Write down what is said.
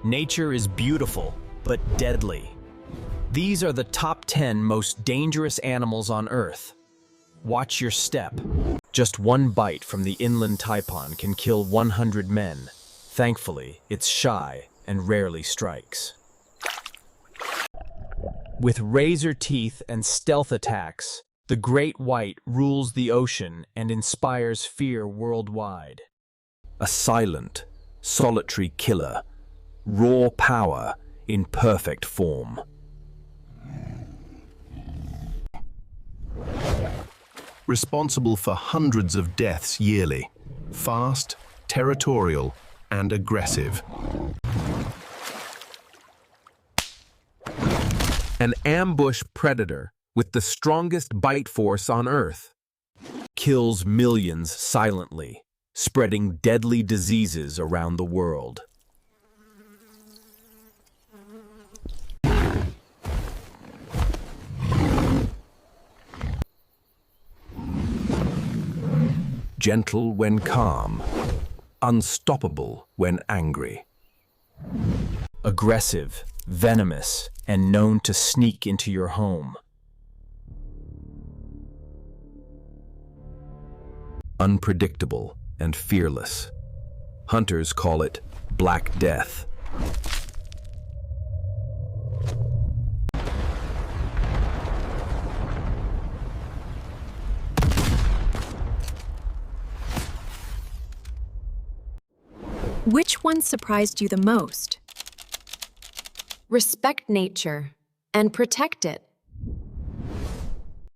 Nature is beautiful, but deadly. These are the top 10 most dangerous animals on Earth. Watch your step. Just one bite from the inland taipan can kill 100 men. Thankfully, it's shy and rarely strikes. With razor teeth and stealth attacks, the great white rules the ocean and inspires fear worldwide. A silent, solitary killer, raw power in perfect form. Responsible for hundreds of deaths yearly, fast, territorial, and aggressive. An ambush predator with the strongest bite force on Earth. Kills millions silently, spreading deadly diseases around the world. Gentle when calm, unstoppable when angry. Aggressive, venomous, and known to sneak into your home. Unpredictable and fearless. Hunters call it Black Death. Which one surprised you the most? Respect nature and protect it.